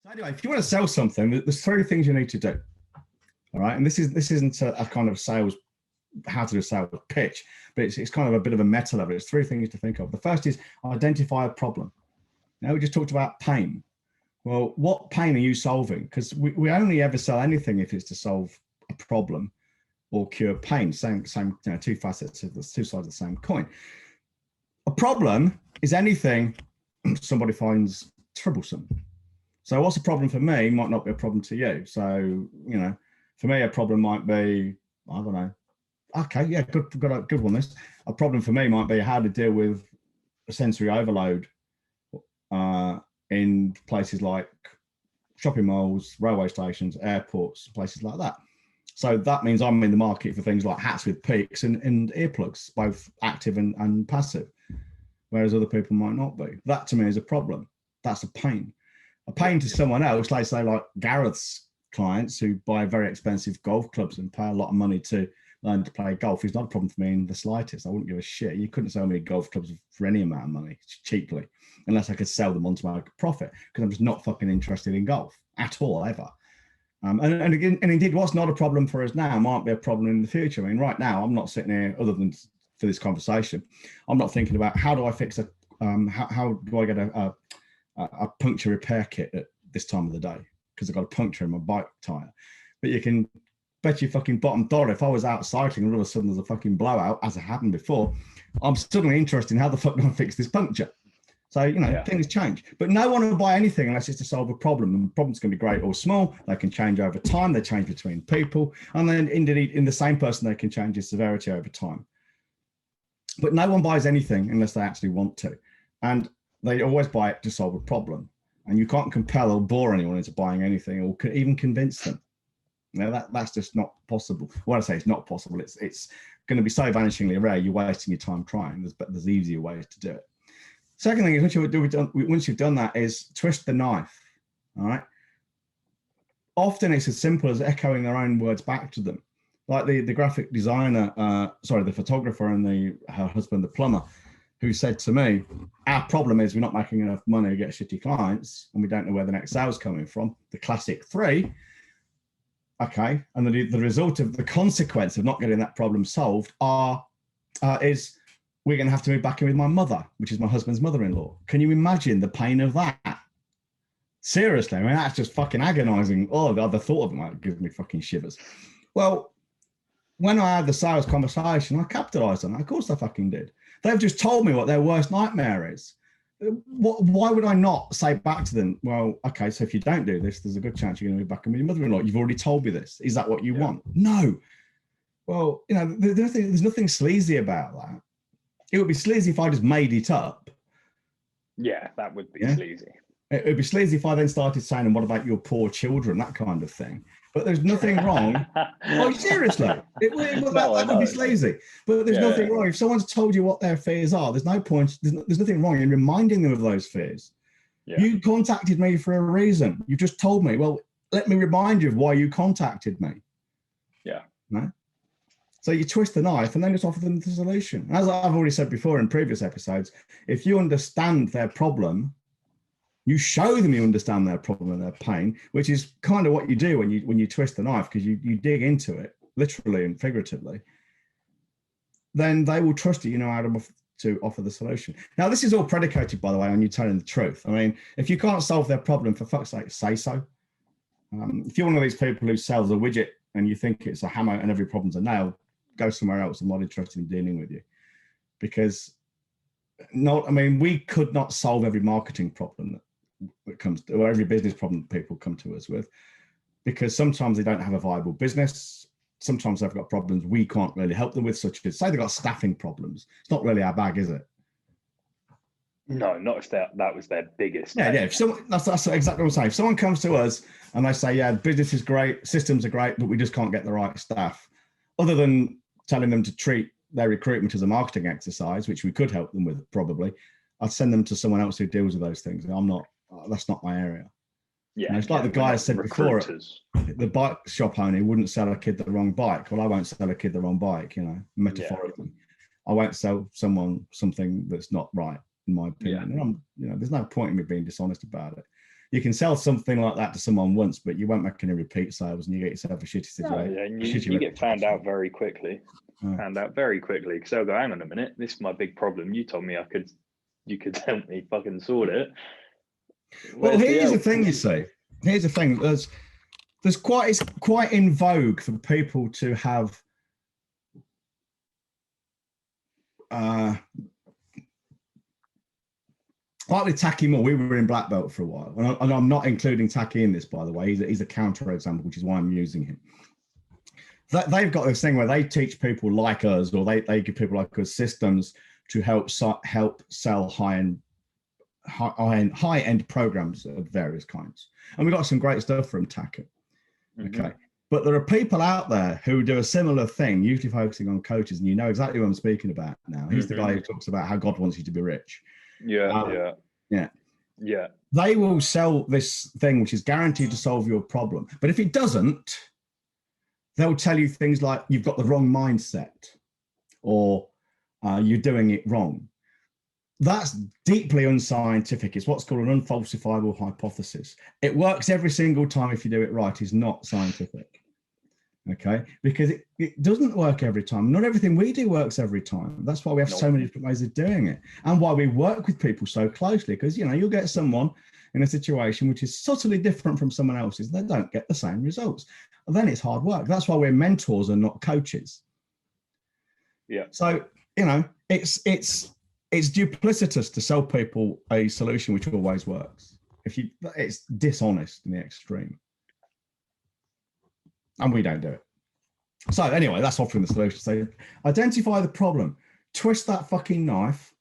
So anyway, if you want to sell something, there's three things you need to do. All right, and this isn't a kind of sales, how to do a sales pitch, but it's kind of a bit of a meta level. It's three things to think of. The first is identify a problem. Now we just talked about pain. Well, what pain are you solving? Because we only ever sell anything if it's to solve a problem or cure pain. Same, two facets of the two sides of the same coin. A problem is anything somebody finds troublesome. So what's a problem for me might not be a problem to you. So, for me, a problem might be, I don't know. Okay, yeah, good one. This a problem for me might be how to deal with a sensory overload in places like shopping malls, railway stations, airports, places like that. So that means I'm in the market for things like hats with peaks and earplugs, both active and passive, whereas other people might not be. That to me is a problem. That's a pain. A pain to someone else, like say like Gareth's clients who buy very expensive golf clubs and pay a lot of money to learn to play golf, is not a problem for me in the slightest. I wouldn't give a shit. You couldn't sell me golf clubs for any amount of money cheaply, unless I could sell them on to make a profit, because I'm just not fucking interested in golf at all, ever. And indeed, what's not a problem for us now might be a problem in the future. I mean, right now, I'm not sitting here, other than for this conversation, I'm not thinking about how do I fix a, how do I get a puncture repair kit at this time of the day, because I've got a puncture in my bike tire. But you can bet your fucking bottom dollar, if I was out cycling and all of a sudden there's a fucking blowout, as it happened before, I'm suddenly interested in how the fuck do I fix this puncture. So, things change. But no one will buy anything unless it's to solve a problem. And the problem's going to be great or small. They can change over time. They change between people. And then indeed, in the same person, they can change its severity over time. But no one buys anything unless they actually want to. And they always buy it to solve a problem. And you can't compel or bore anyone into buying anything or even convince them. That's just not possible. When I say it's not possible, it's going to be so vanishingly rare, you're wasting your time trying. There's easier ways to do it. Second thing is once you've done that is twist the knife, all right? Often it's as simple as echoing their own words back to them. Like the graphic designer, the photographer and her husband, the plumber, who said to me, our problem is we're not making enough money to get shitty clients and we don't know where the next sale's coming from. The classic three. Okay, and the result of the consequence of not getting that problem solved is we're going to have to move back in with my mother, which is my husband's mother-in-law. Can you imagine the pain of that? Seriously, I mean, that's just fucking agonizing. Oh, the thought of it gives me fucking shivers. Well, when I had the sales conversation, I capitalized on that. Of course I fucking did. They've just told me what their worst nightmare is. Why would I not say back to them, well, okay, so if you don't do this, there's a good chance you're going to move back in with your mother-in-law. You've already told me this. Is that what you want? No. Well, there's nothing sleazy about that. It would be sleazy if I just made it up. Yeah, that would be sleazy. It would be sleazy if I then started saying, and what about your poor children, that kind of thing. But there's nothing wrong. Oh, seriously, that would be sleazy. But there's nothing wrong. If someone's told you what their fears are, there's no point, there's nothing wrong in reminding them of those fears. Yeah. You contacted me for a reason. You just told me, well, let me remind you of why you contacted me. Yeah. No? So you twist the knife and then just offer them the solution. As I've already said before in previous episodes, if you understand their problem, you show them you understand their problem and their pain, which is kind of what you do when you twist the knife, because you dig into it, literally and figuratively. Then they will trust you, how to offer the solution. Now, this is all predicated, by the way, on you telling the truth. I mean, if you can't solve their problem, for fuck's sake, say so. If you're one of these people who sells a widget and you think it's a hammer and every problem's a nail, go somewhere else. I'm not interested in dealing with you, because we could not solve every marketing problem that comes to, or every business problem that people come to us with, because sometimes they don't have a viable business. Sometimes they've got problems we can't really help them with, such as say they've got staffing problems. It's not really our bag, is it? No, not if that was their biggest. Yeah. If someone, that's exactly what I'm saying. If someone comes to us and they say, yeah, business is great, systems are great, but we just can't get the right staff, other than telling them to treat their recruitment as a marketing exercise, which we could help them with probably, I'd send them to someone else who deals with those things. That's not my area. Yeah, it's like the guy I said before, the bike shop owner wouldn't sell a kid the wrong bike. Well, I won't sell a kid the wrong bike, metaphorically. Yeah. I won't sell someone something that's not right, in my opinion. Yeah. And there's no point in me being dishonest about it. You can sell something like that to someone once, but you won't make any repeat sales, and you get yourself a shitty situation. No, and you get found out very quickly. Found out very quickly, because they'll go, hang on a minute, this is my big problem. You told me you could help me fucking sort it. Well, here's the thing, you see. Here's the thing. It's quite in vogue for people to have like with Taki Moore. We were in black belt for a while, and I'm not including Taki in this, by the way. He's a counter example, which is why I'm using him. They've got this thing where they teach people like us, or they give people like us systems to help sell high-end programs of various kinds. And we got some great stuff from Taka. Okay. But there are people out there who do a similar thing, usually focusing on coaches, and you know exactly what I'm speaking about now. He's the guy who talks about how God wants you to be rich. Yeah. They will sell this thing which is guaranteed to solve your problem. But if it doesn't, they'll tell you things like you've got the wrong mindset, or you're doing it wrong. That's deeply unscientific. It's what's called an unfalsifiable hypothesis. It works every single time if you do it right. It's not scientific. Okay? Because it doesn't work every time. Not everything we do works every time. That's why we have so many different ways of doing it. And why we work with people so closely, because, you'll get someone in a situation which is subtly different from someone else's. They don't get the same results. And then it's hard work. That's why we're mentors and not coaches. Yeah. So, it's duplicitous to sell people a solution which always works. It's dishonest in the extreme. And we don't do it. So anyway, that's offering the solution. So identify the problem, twist that fucking knife,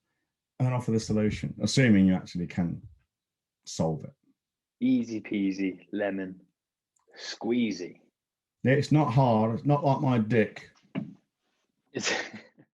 and then offer the solution, assuming you actually can solve it. Easy peasy, lemon squeezy. It's not hard. It's not like my dick.